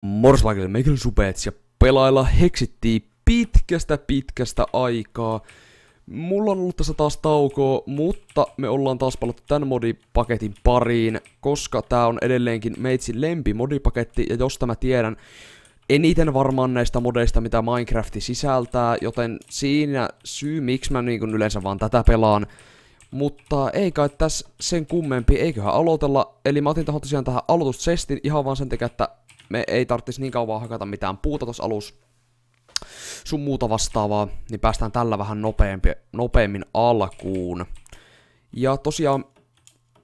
Mors kaikille, meikä Supets ja pelailla heksittiin pitkästä aikaa. Mulla on ollut tässä taas taukoa, mutta me ollaan taas palattu tän modipaketin pariin, koska tää on edelleenkin meitsin lempimodipaketti, ja josta mä tiedän eniten varmaan näistä modeista, mitä Minecraft sisältää, joten siinä syy, miksi mä niin yleensä vaan tätä pelaan. Mutta ei kai tässä sen kummempi, eiköhän aloitella. Eli mä otin tosiaan tähän aloitussestin ihan vaan sen takia, että me ei tarvitsisi niin kauan hakata mitään puuta tossa alus sun muuta vastaavaa, niin päästään tällä vähän nopeammin alkuun. Ja tosiaan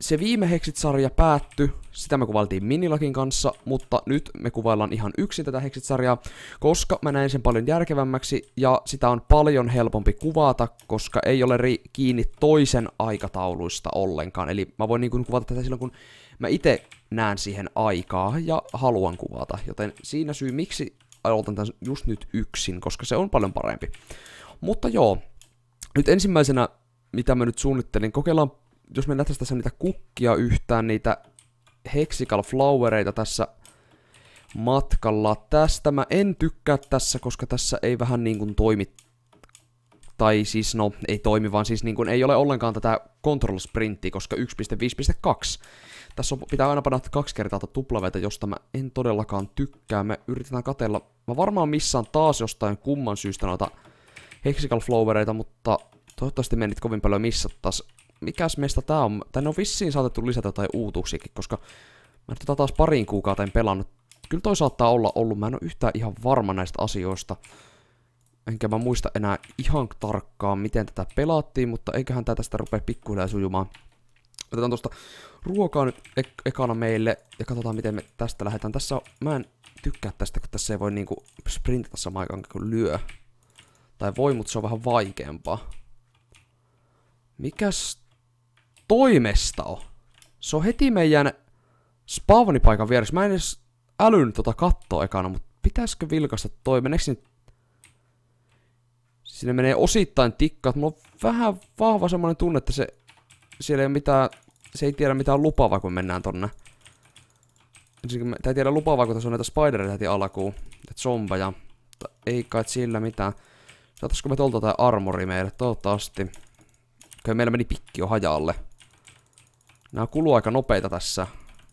se viime Hexit-sarja päättyi, sitä me kuvailtiin Minilakin kanssa, mutta nyt me kuvaillaan ihan yksin tätä Hexit-sarjaa, koska mä näin sen paljon järkevämmäksi ja sitä on paljon helpompi kuvata, koska ei ole kiinni toisen aikatauluista ollenkaan. Eli mä voin niin kuvata tätä silloin, kun mä itse näen siihen aikaa ja haluan kuvata, joten siinä syy miksi aloitan tämän just nyt yksin, koska se on paljon parempi. Mutta joo, nyt ensimmäisenä, mitä mä nyt suunnittelin, kokeillaan, jos me nähtäisiin tässä niitä kukkia yhtään, niitä Hexical Flowereita tässä matkalla. Tästä mä en tykkää tässä, koska tässä ei vähän niin kuin toimi, tai siis no, ei toimi, vaan siis niin kuin ei ole ollenkaan tätä Control Sprinttiä, koska 1.5.2. Tässä pitää aina panna 2 kertaa tuplavetä, josta mä en todellakaan tykkää. Me yritetään katella. Mä varmaan missään taas jostain kumman syystä noita Hexical Flowereita, mutta toivottavasti me nyt kovin paljon missattais. Mikäs meistä tää on? Tänne on vissiin saatettu lisätä jotain uutuuksiakin, koska mä en tätä taas pariin kuukauteen pelannut. Kyllä toi saattaa olla ollut. Mä en oo yhtään ihan varma näistä asioista. Enkä mä muista enää ihan tarkkaan, miten tätä pelattiin, mutta eiköhän tää tästä rupea pikkuhiljaa sujumaan. Otetaan tuosta ruokaa nyt ekana meille, ja katsotaan miten me tästä lähdetään. Tässä on, mä en tykkää tästä, kun tässä ei voi niinku sprintata samaan aikaan kun lyö. Tai voi, mutta se on vähän vaikeampaa. Mikäs toimesta on? Se on heti meidän spawnipaikan vieressä. Mä en edes älynyt tota kattoa ekana, mutta pitäisikö vilkaista toi? Meneekö nyt? Sinne menee osittain tikkaat. Mulla on vähän vahva semmonen tunne, että siellä ei ole mitään, se ei tiedä mitään lupaavaa, kun mennään tonne. Tää ei tiedä lupaavaa, kun tässä on näitä spidereita heti alkuun. Näitä zombeja. Ei kai sillä mitään. Saataisiko me tuolta jotain armori meille? Toivottavasti. Kyllä meillä meni pikki jo hajalle. Nää kuluu aika nopeita tässä.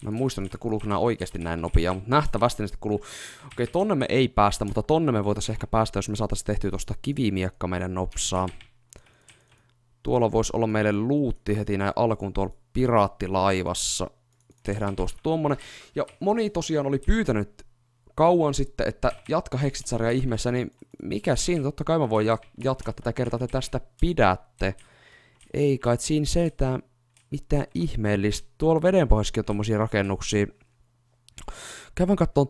Mä en muistan, että kuluuko nää oikeesti näin nopeaa, mutta nähtävästi ne sitten kuluu. Okei, tonne me ei päästä, mutta tonne me voitais ehkä päästä, jos me saatais tehtyä tosta kivimiekka meidän nopsaa. Tuolla voisi olla meille luutti heti näin alkuun tuolla piraattilaivassa. Tehdään tuosta tuommoinen. Ja moni tosiaan oli pyytänyt kauan sitten, että jatka Hexit-sarjaa ihmeessä, niin mikä siinä? Totta kai mä voin jatkaa tätä kertaa, te tästä pidätte. Ei kai, että siinä seitään mitään ihmeellistä. Tuolla vedenpohjassakin on tommosia rakennuksia. Käydään kattoon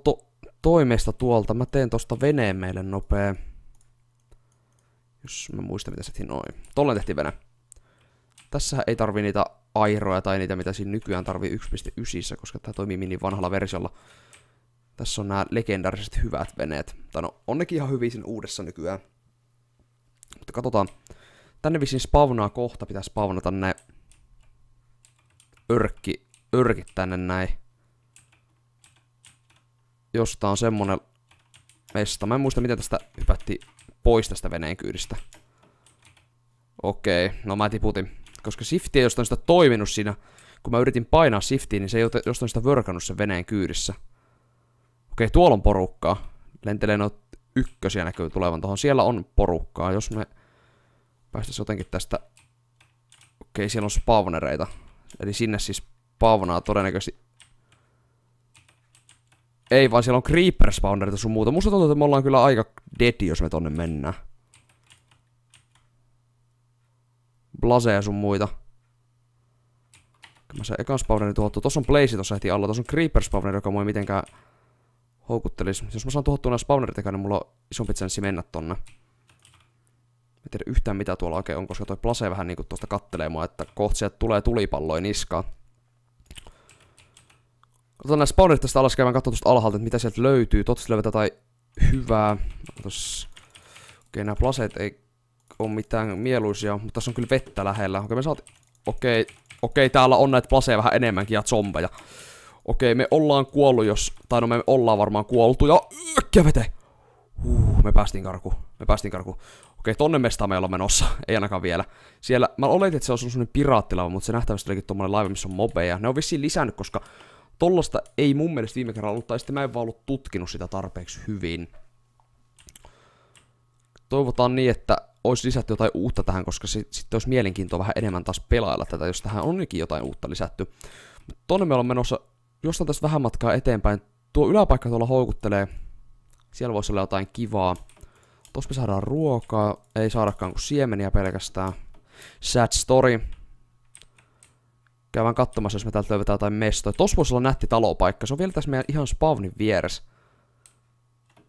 toimesta tuolta. Mä teen tosta veneen meille nopea. Jos mä muistan mitä se tehtiin noin. Tolleen tehtiin vene. Tässä ei tarvii niitä airoja tai niitä mitä siinä nykyään tarvii 1.9, koska tää toimii mini vanhalla versiolla. Tässä on nämä legendaariset hyvät veneet. Tai no, on nekin ihan hyviä siinä uudessa nykyään. Mutta katsotaan. Tänne vissiin spawnaa kohta. Pitää spawnata ne örkit tänne näin. Josta on semmonen mesta. Mä en muista miten tästä hypättiin pois tästä veneen kyydistä. Okei, no mä tiputin. Koska shifti ei jostain sitä toiminut siinä. Kun mä yritin painaa shiftiin, niin se ei jostain sitä vörkannut sen veneen kyydissä. Okei, tuolla on porukkaa. Lentelee noita ykkösiä näkyy tulevan tohon. Siellä on porukkaa, jos me päästäis jotenkin tästä. Okei, siellä on spawnereita. Eli sinne siis spawnaa todennäköisesti. Ei vaan siellä on creeper spawnereita sun muuta. Musta tuntuu, että me ollaan kyllä aika dead, jos me tonne mennään. Blaseja sun muita. Kyllä mä se ekan spawnerin tuhottu. Tossa on blaze tossa heti alla. Tossa on creeper spawneri, joka mua ei mitenkään houkuttelis. Jos mä saan tuhottua nää spawnerit ekana, niin mulla on isompi chanssi mennä tonne. Mä en tiedä yhtään mitä tuolla oikein on, koska toi Blase vähän niinku tosta kattelee mua, että kohta sieltä tulee tulipalloja niskaan. Otetaan nää spawnerit tästä alas, käydään katsomaan tosta alhaalta, että mitä sieltä löytyy. Toivottavasti löydetään jotain hyvää. Okei, nää Blaseet ei oo mitään mieluisia, mutta tässä on kyllä vettä lähellä. Okei, me saat. Okei, täällä on näitä Blaseja vähän enemmänkin ja zombeja. Okei, me ollaan kuollut tai no me ollaan varmaan kuoltu ja äkkiä vete! Me päästiin karkuun. Okei, tonne mestaan me ollaan menossa, ei ainakaan vielä. Siellä, mä oletin, että se on sellainen piraattilaiva, mutta se nähtävästi olikin tommonen laiva, missä on mobeja. Ne on vissiin lisännyt, koska tollasta ei mun mielestä viime kerralla ollut, tai sitten mä en vaan ollut tutkinut sitä tarpeeksi hyvin. Toivotaan niin, että olisi lisätty jotain uutta tähän, koska sitten olisi mielenkiintoa vähän enemmän taas pelailla tätä, jos tähän onkin jotain uutta lisätty. Mutta tonne me ollaan menossa jostain tässä vähän matkaa eteenpäin. Tuo yläpaikka tuolla houkuttelee. Siellä voisi olla jotain kivaa. Tuossa me saadaan ruokaa. Ei saadakaan kuin siemeniä pelkästään. Sad story. Käydään katsomassa, jos me täältä löydetään jotain mestoja. Tossa voisi olla nätti talopaikka. Se on vielä tässä meidän ihan spawnin vieressä.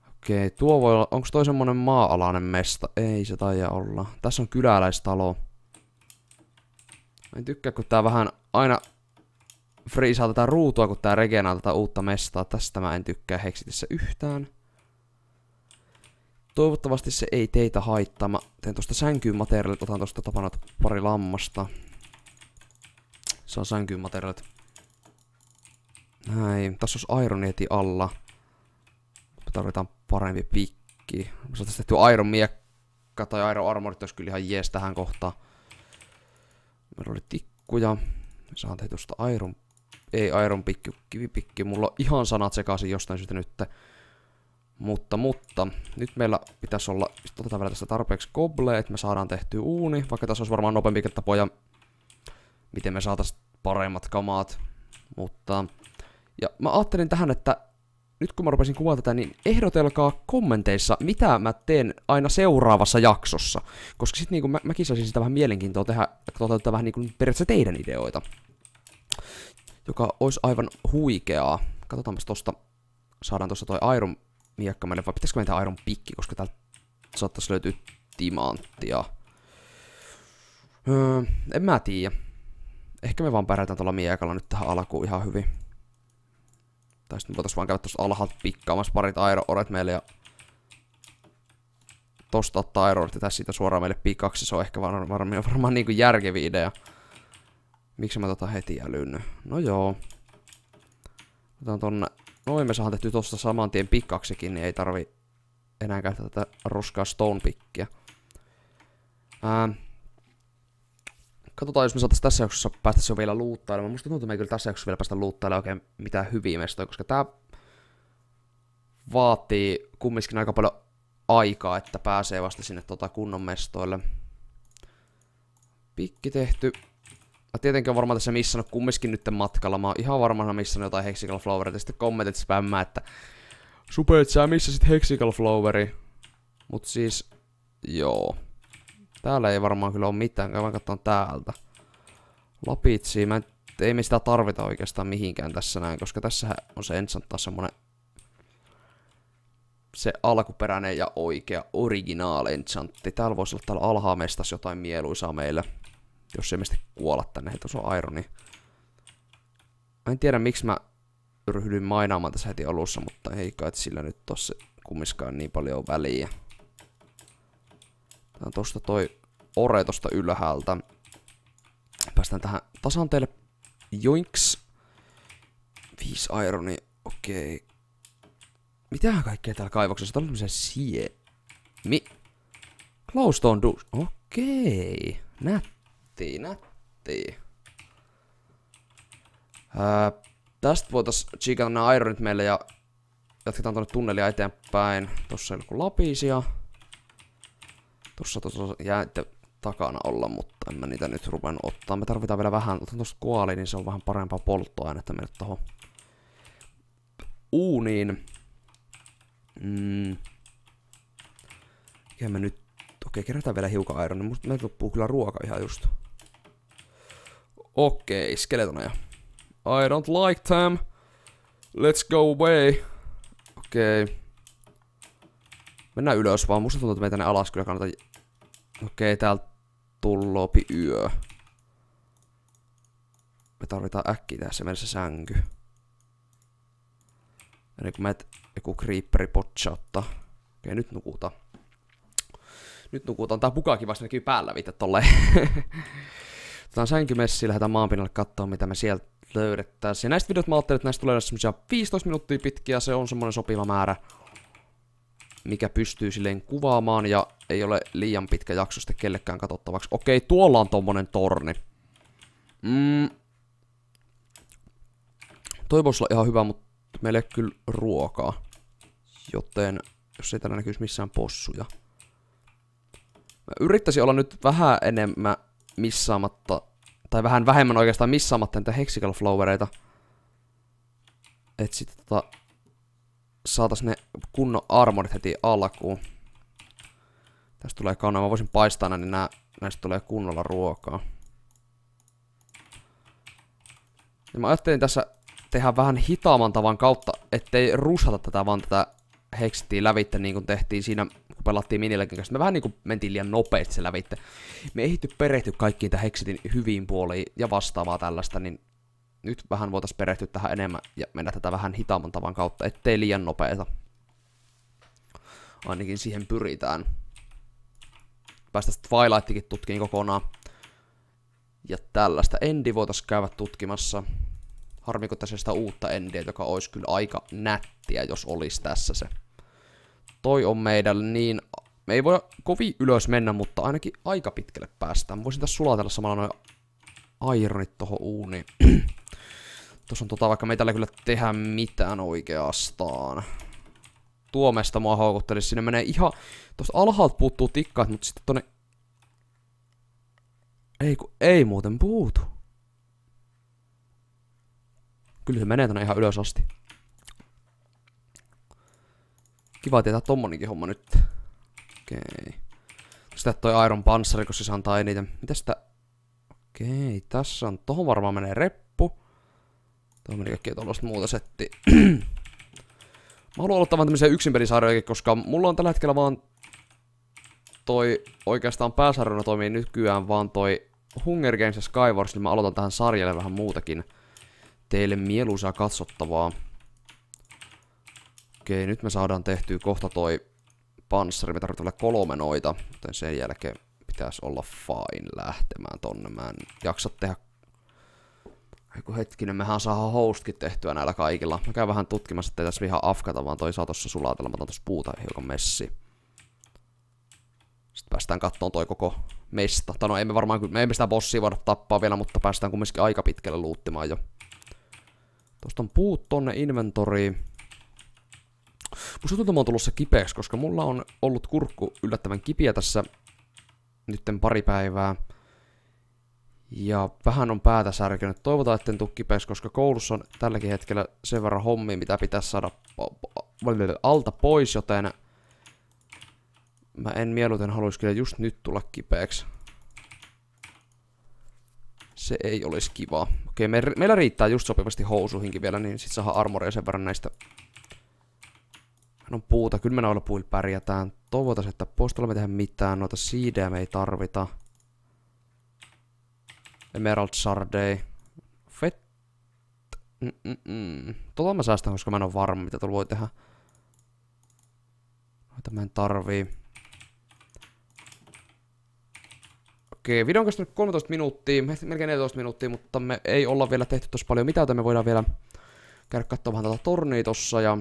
Okei, tuo voi olla... Onko toi semmonen maa-alainen mesta? Ei se taida olla. Tässä on kyläläistalo. Mä en tykkää, kun tää vähän aina friisaa tätä ruutua, kun tää regenaa tätä uutta mestaa. Tästä mä en tykkää heksitissä yhtään. Toivottavasti se ei teitä haittaa. Mä teen tosta sänkyyn materiaalit. Otan tosta tapana pari lammasta. Se on sänkyyn materiaalit. Näin. Tässä olisi ironi heti alla. Me tarvitaan parempi pikki. Me saataisiin tehty iron miekka tai iron armorit, olisi kyllä ihan jees tähän kohtaan. Meillä oli tikkuja. Me saan tehty tosta iron... Ei iron pikki, kivipikki. Mulla on ihan sanat sekaisin jostain syystä nyt. Mutta, nyt meillä pitäisi olla, otetaan vielä tästä tarpeeksi koble, että me saadaan tehtyä uuni, vaikka tässä olisi varmaan nopeampi tapoja, miten me saataisiin paremmat kamaat. Mutta, ja mä ajattelin tähän, että nyt kun mä rupesin kuvata tätä, niin ehdotelkaa kommenteissa, mitä mä teen aina seuraavassa jaksossa. Koska sit niinku mäkin saisin sitä vähän mielenkiintoa tehdä, toteuttaa vähän niinku periaatteessa teidän ideoita. Joka olisi aivan huikeaa. Katsotaanpas tosta, saadaan tosta toi iron miekka meille, vai pitäisikö meitä iron pikki, koska täältä saattaisi löytyä timanttia. En mä tiedä. Ehkä me vaan pärjätään tuolla miekalla nyt tähän alkuun ihan hyvin. Tai sitten voitais vaan käydä tosta alhaalta pikkaamassa parit iron oret meille ja tosta ottaa iron oret ja tässä siitä suoraan meille pikaksi. Se on ehkä varmaan niinku järkevi idea. Miksi mä tota heti älynnyt? No joo. Otetaan tonne. Noin me saadaan tehty tosta saman tien pikaksikin, niin ei tarvi enää käyttää tätä roskaa stone pickiä. Katsotaan, jos me saatais tässä jaksossa päästäis jo vielä luuttailemaan. Musta tuntuu, että me ei kyllä tässä jaksossa vielä päästä luuttailemaan oikein mitään hyviä mestoja, koska tää vaatii kumminkin aika paljon aikaa, että pääsee vasta sinne kunnon mestoille. Pikki tehty. Mä tietenkin on varmaan tässä missannut kumminkin nyt matkalla. Mä oon ihan varmaan missannut jotain Hexical Floweria. Ja sitten kommentit spämmää, että Supe, sä missasit Hexical Floweri. Mut siis, joo. Täällä ei varmaan kyllä oo mitään. Käydään katsomaan täältä. Lapitsi. Ei me sitä tarvita oikeastaan mihinkään tässä näin. Koska tässä on se enchanttaa semmonen se alkuperäinen ja oikea original enchantti. Täällä voisi olla täällä alhaamestas jotain mieluisaa meille. Jos ei me sitten kuolla tänne, hei tuossa on ironi. Mä en tiedä miksi mä ryhdyin mainaamaan tässä heti alussa, mutta ei kai sillä nyt tossa kummiskaan niin paljon väliä. Tää on tosta toi ore tosta ylhäältä. Päästään tähän tasanteelle. Joinks. 5 ironi, okei. Mitähän kaikkea täällä kaivoksessa? Täällä on tämmöisiä Glowstone douche. Okei. Nätti. Tästä voitais chiikata nämä ironit meille ja jatketaan tonne tunnelia eteenpäin. Tossa ei ole kuin lapisia. Tossa jäätte takana olla, mutta en mä niitä nyt ruvennut ottaa. Me tarvitaan vielä vähän, otan tosta kuoli, niin se on vähän parempaa polttoainetta meille tohon uuniin. Mikä me nyt... Okei, kerätään vielä hiukan ironia. Musta meiltä loppuu kyllä ruoka ihan just. Okei, skeletoneja. I don't like them. Let's go away. Okei. Mennään ylös vaan. Musta tuntuu, että meitä tänne alas kyllä kannattaa... Okei, täältä tulloopi yö. Me tarvitaan äkkiä tässä mielessä sänky. Ennen kuin meitä joku creeperi potsauttaa. Okei, nyt nukutaan. Nyt nukutaan. Tää pukaakin vasta näkyy päällä viite tolleen. Otetaan sänkymessi, lähdetään maanpinnalle katsoa mitä me sieltä löydettäisiin. Ja näistä videot mä ajattelin, että näistä tulee semmosia 15 minuuttia pitkiä, se on semmonen sopiva määrä, mikä pystyy silleen kuvaamaan ja ei ole liian pitkä jakso sitten kellekään katsottavaksi. Okei, tuolla on tommonen torni. Toi voisi olla ihan hyvä, mutta meillä ei ole kyllä ruokaa. Joten, jos ei täällä näkyisi missään possuja. Mä yrittäisin olla nyt vähän enemmän missaamatta, tai vähän vähemmän oikeastaan missaamatta näitä Hexical Flowereita. Et sit saatais ne kunnon armorit heti alkuun. Tästä tulee kaunaa, mä voisin paistaa nää, niin näistä tulee kunnolla ruokaa. Ja mä ajattelin tässä tehdä vähän hitaamman tavan kautta, ettei rushata tätä vaan tätä Hexittiä lävitte niin kuin tehtiin siinä, kun pelattiin minilekin kanssa. Me vähän niin kuin mentiin liian nopeasti se lävitte. Me ei ehitty perehtyä kaikkiin tämän Hexitin hyviin puoliin ja vastaavaa tällaista, niin nyt vähän voitais perehtyä tähän enemmän ja mennä tätä vähän hitaamman tavan kautta, ettei liian nopeeta. Ainakin siihen pyritään. Päästäis Twilightikin tutkiin kokonaan. Ja tällaista Endi voitais käydä tutkimassa. Harmi, kun tässä sitä uutta Endiä, joka olisi kyllä aika nättiä, jos olisi tässä se. Toi on meidän niin... Me ei voi kovin ylös mennä, mutta ainakin aika pitkälle päästään. Mä voisin tässä sulatella samalla noin ironit tohon uuniin. Tuossa on vaikka me ei tällä kyllä tehdä mitään oikeastaan. Tuomesta mua houkuttelisi. Sinne menee ihan... Tuosta alhaalta puuttuu tikkaat, mutta sitten tonne... Ei muuten puutu. Kyllä se menee tonne ihan ylös asti. Kiva tietää tommonenkin homma nyt. Okei. Sitten toi Iron Panssari, koska se antaa eniten. Mitäs tää? Okei, tässä on... Tohon varmaan menee reppu. Tuohon meni kaikkea tollaista muuta settiä. Mä haluan aloittaa vaan tämmöisiä yksinpelisarjojakin, koska mulla on tällä hetkellä vaan... Toi oikeastaan pääsarjona toimii nykyään vaan toi Hunger Games ja Skywars, niin mä aloitan tähän sarjalle vähän muutakin. Teille mieluisaa katsottavaa. Okei, nyt me saadaan tehtyä kohta toi panssari. Me tarvitaan vielä 3 noita, joten sen jälkeen pitäisi olla fine lähtemään tonne. Mä en jaksa tehdä... Eiku hetkinen, mehän saadaan hostkin tehtyä näillä kaikilla. Mä käyn vähän tutkimassa, ettei tässä ihan afkata, vaan toi saa tossa sulatella. Mä otan tossa puuta hiukan messiin. Sitten päästään kattoon toi koko mesta. Tai no ei me varmaan, me emme sitä bossia voida tappaa vielä, mutta päästään kumminkin aika pitkälle luuttimaan jo. Tuosta on puut tonne inventoriin. Musta tuntuu, on tulossa kipeäksi, koska mulla on ollut kurkku yllättävän kipiä tässä nytten pari päivää. Ja vähän on päätä särkenyt. Toivotaan, etten tuu kipeäksi, koska koulussa on tälläkin hetkellä sen verran hommia, mitä pitäisi saada alta pois, joten mä en mieluiten haluaisi kyllä just nyt tulla kipeäksi. Se ei olisi kivaa. Okei, meillä riittää just sopivasti housuihinkin vielä, niin sit saadaan armoria sen verran näistä. On puuta, kyllä me noilla puilla pärjätään. Toivotaan, että pois tuolla me tehdä mitään, noita siidejä me ei tarvita. Emerald Sardei. Fett. Tota mä säästän, koska mä en oo varma, mitä tuolla voi tehdä. Noita mä en tarvii. Okei, video on kestänyt 13 minuuttia, melkein 14 minuuttia, mutta me ei olla vielä tehty tossa paljon mitään, joten me voidaan vielä käydä kattoo vähän tätä tornia tossa ja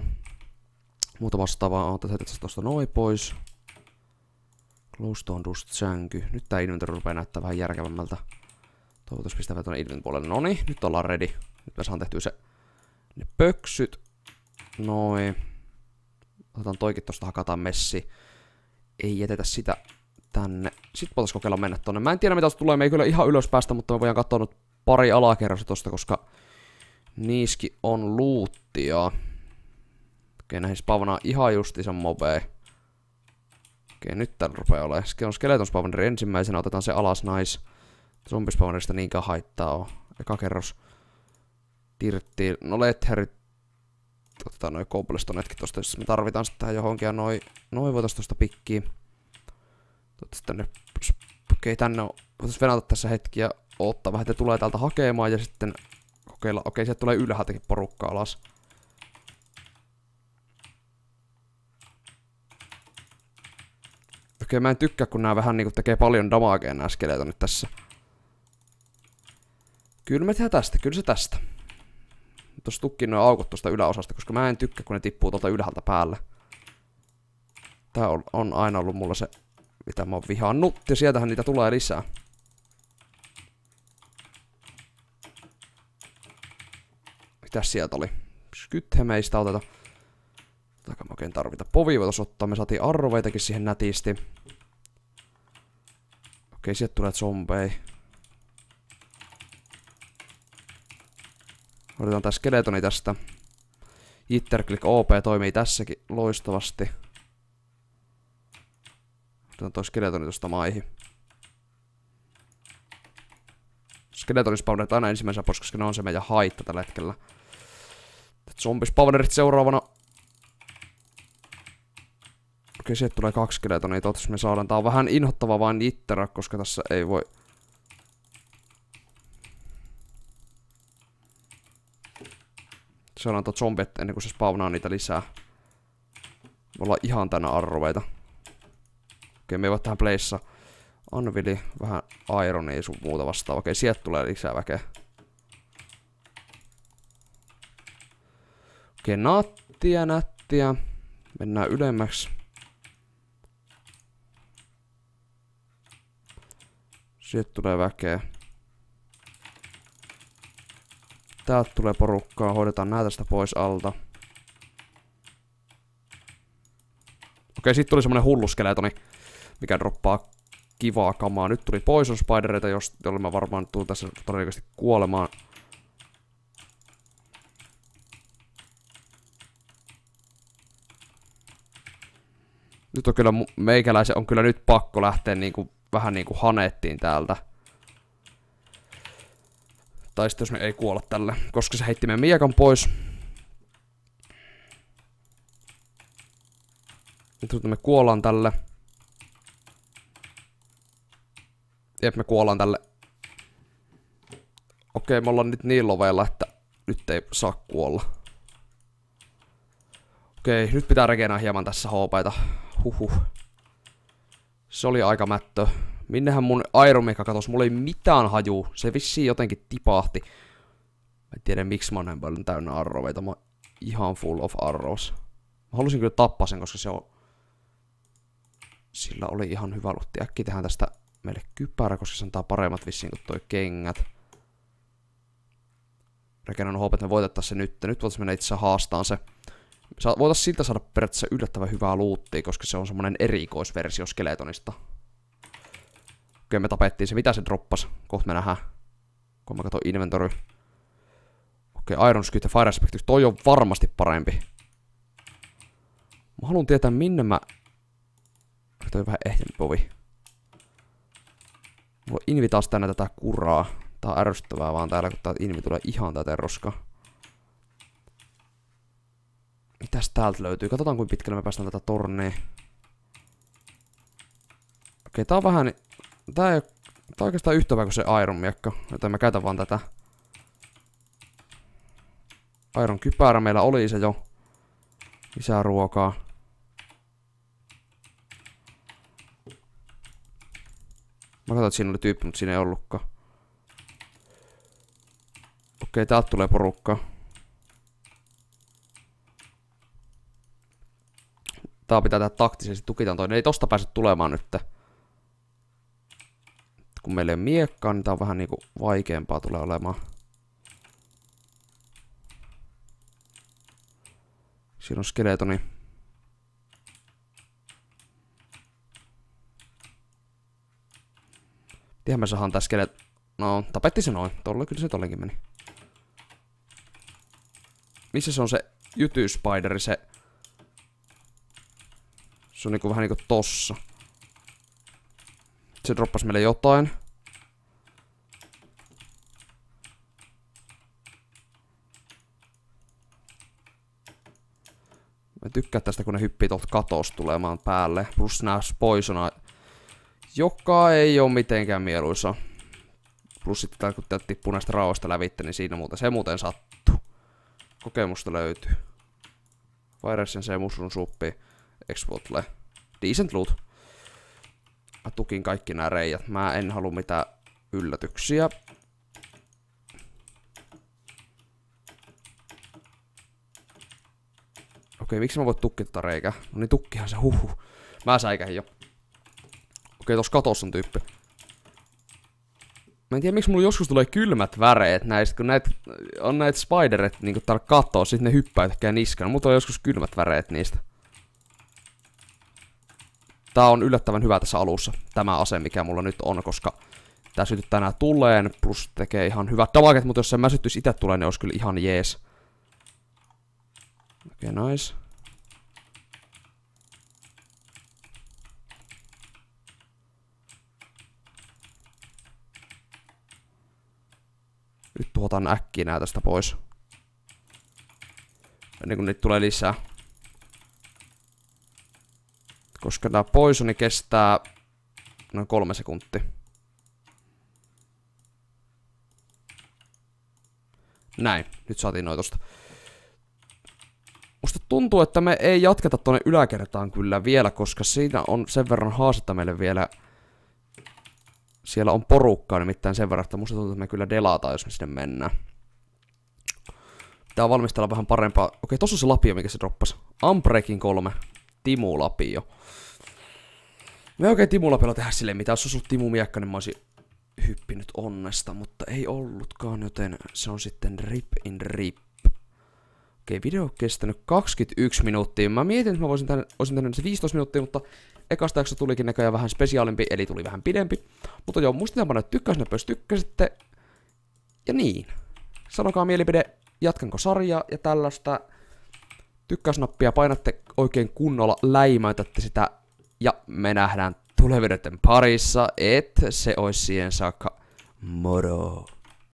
muuta vastaavaa. Otetaan tosta noin pois. Glowstone Dust sänky. Nyt tää inventory rupeaa näyttää vähän järkevämmältä. Toivottavasti pistää vielä tuonne invent puolelle. Noniin, nyt ollaan ready. Nyt me saan tehtyä ne pöksyt. Noin. Otetaan toikin tosta, hakataan messi. Ei jätetä sitä tänne. Sitten voitais kokeilla mennä tonne. Mä en tiedä mitä tulee, me ei kyllä ihan ylös päästä, mutta me voidaan katsoa nyt pari alakerrosta tosta, koska niiski on luuttia. Okei, näihin spawnaa ihan justiinsa mobee. Okei, nyt täällä rupeaa olemaan. On Skeleton Spawneri ensimmäisenä, otetaan se alas, nice. Zombie-spawnerista niinkään haittaa oo. Eka kerros. Tirttiin. No letherit. Otetaan noi cobblestonetkin tosta, jos me tarvitaan sitten tähän johonkin. Ja noi voitais tosta pikkiä. Tänne. Okei, tänne on. Voitais venata tässä hetki ja odottaa vähän, että tulee täältä hakemaan ja sitten kokeilla. Okei, sieltä tulee ylhäältäkin porukka alas. Okei, mä en tykkää, kun nää vähän niinku tekee paljon damagea nää skeletonit tässä. Kyllä me tehdään tästä, kyllä se tästä. Tuossa tukkiin noin aukot tuosta yläosasta, koska mä en tykkää, kun ne tippuu tuolta ylhäältä päälle. Tää on aina ollut mulla se, mitä mä oon vihannut. Ja sieltähän niitä tulee lisää. Mitäs sieltä oli? Skythemeistä oteta. Tätäkään mä oikein tarvita. Povi voitais ottaa. Me saatiin arroveitakin siihen nätisti. Okei, sieltä tulee zombei. Otetaan tää skeletoni tästä. Jitterclick OP toimii tässäkin loistavasti. Otetaan toi skeletoni tosta maihin. Skeletoni spawnerit aina ensimmäisenä pois, koska ne on se meidän haitta tällä hetkellä. Zombispawnerit seuraavana. Okei, sieltä tulee 2 skeletonia. Toivottavasti me saadaan. Tää on vähän inhottava vain jittera, koska tässä ei voi... Saadaan tuot zombit ennen kuin se spawnaa niitä lisää. Me ollaan ihan tänä arroveita. Okei, me ei voi tähän playssa. Anvili, vähän ironia sun muuta vastaan. Okei, sieltä tulee lisää väkeä. Okei, nättiä. Mennään ylemmäksi. Sieltä tulee väkeä. Täältä tulee porukkaa. Hoidetaan nää tästä pois alta. Okei, sit tuli semmonen hullu skeletoni, mikä droppaa kivaa kamaa. Nyt tuli poison spidereita, jolle mä varmaan tulen tässä todennäköisesti kuolemaan. Nyt on kyllä, meikäläisen on kyllä nyt pakko lähteä niinku, vähän niinku haneettiin täältä. Tai sitten jos me ei kuolla tälle, koska se heitti meidän miekan pois. Nyt me kuollaan tälle. Jep, me kuollaan tälle. Okei, me ollaan nyt niin loveilla, että nyt ei saa kuolla. Okei, nyt pitää regenaa hieman tässä HP:tä. Huhhuh. Se oli aika mättö. Minnehän mun Iron Mecha katos? Mulla ei mitään hajuu. Se vissiin jotenkin tipahti. Mä en tiedä miksi mä oon näin paljon täynnä arroveita. Mä oon ihan full of arrows. Mä halusin kyllä tappaa sen, koska se on... Sillä oli ihan hyvä lutti. Äkki tehdään tästä meille kypärä, koska se antaa paremmat vissiin kuin toi kengät. Regenan HP:t me voitettais se nyt. Nyt voitais mennä itse haastaan se. Voitais siltä saada periaatteessa yllättävän hyvää loottia, koska se on semmonen erikoisversio skeletonista. Okei, me tapettiin se. Mitä se droppas? Kohta me nähdään. Kun mä katson inventory. Okei, Iron Skyt ja Fire Spectre. Toi on varmasti parempi. Mä haluan tietää minne mä... Toi on vähän ehtinyt povi. Mulla on invi taas tänne tätä kuraa. Tää on ärsyttävää vaan täällä, kun tää invi tulee ihan tätä roskaa. Mitäs täältä löytyy? Katsotaan kuinka pitkälle me päästään tätä tornia. Okei, tää on vähän... Tää on oikeastaan yhtä hyvä kuin se Iron miekka, joten mä käytän vaan tätä. Iron kypärä meillä oli se jo. Lisää ruokaa. Mä katsoin, että siinä oli tyyppi, mutta siinä ei ollutkaan. Okei, täältä tulee porukka. Tää pitää tehdä taktisesti, tukitaan toi. Ne ei tosta pääse tulemaan nyt. Kun meillä ei ole miekkaa, niin tää on vähän niinku vaikeampaa tulee olemaan. Siinä on skeletoni. Tiedän me saadaan tää skelet... No, tapetti se noin. Tolle kyllä se tollekin meni. Missä se on se jytyspideri, se... Se on niinku vähän niinku tossa. Se droppas meille jotain. Mä tykkään tästä, kun ne hyppii tuolta katosta tulemaan päälle. Plus nää poisona, joka ei oo mitenkään mieluisa. Plus sitten kun teet tippuu näistä raoista lävitte, niin siinä muuten, se muuten sattuu. Kokemusta löytyy. Virusen se mushroom suppi. Expotle. Decent loot. Mä tukin kaikki nää reijät. Mä en halua mitään yllätyksiä. Okei, miksi mä voin tukkia tätä reikää? No niin, tukkihan se, huhu. Mä säikähin jo. Okei, tossa katossa on tyyppi. Mä en tiedä, miksi mulla joskus tulee kylmät väreet näistä, kun on näitä spiderit niinku täällä katoo, sit ne hyppää yhtäkkiä niskana. Mulla tulee joskus kylmät väreet niistä. Tää on yllättävän hyvä tässä alussa, tämä ase, mikä mulla nyt on, koska tää sytyttää nää tuleen, plus tekee ihan hyvät damaget, mutta jos se mä syttyis ite tuleen, niin olisi kyllä ihan jees. Okei, nice. Nyt tuhotaan äkkiä nää tästä pois. Ennen kuin niitä tulee lisää. Koska tää poisoni kestää noin 3 sekuntia. Näin, nyt saatiin noin tosta. Musta tuntuu, että me ei jatketa tonne yläkertaan kyllä vielä, koska siinä on sen verran haastetta meille vielä. Siellä on porukkaa nimittäin sen verran, että musta tuntuu, että me kyllä delataan, jos me sinne mennään. Pitää valmistella vähän parempaa. Okei, tossa on se lapio, mikä se droppasi. Unbreaking 3. Timu lapio. Me ei oikein Timu lapiolla tehdä silleen mitään. Jos olisi ollut Timu miekka, niin mä olisin hyppinyt onnesta, mutta ei ollutkaan, joten se on sitten rip in rip. Okei, video on kestänyt 21 minuuttia. Mä mietin, että mä olisin tehnyt se 15 minuuttia, mutta ekasta jaksosta tulikin näköjään vähän spesiaalimpi, eli tuli vähän pidempi. Mutta joo, muistetaan panna tykkäysnä, jos tykkäsitte. Ja niin. Sanokaa mielipide, jatkanko sarjaa ja tällaista. Tykkäysnappia painatte oikein kunnolla, läimäytätte sitä. Ja me nähdään tulevideoiden parissa, että se olisi siihen saakka. Moro!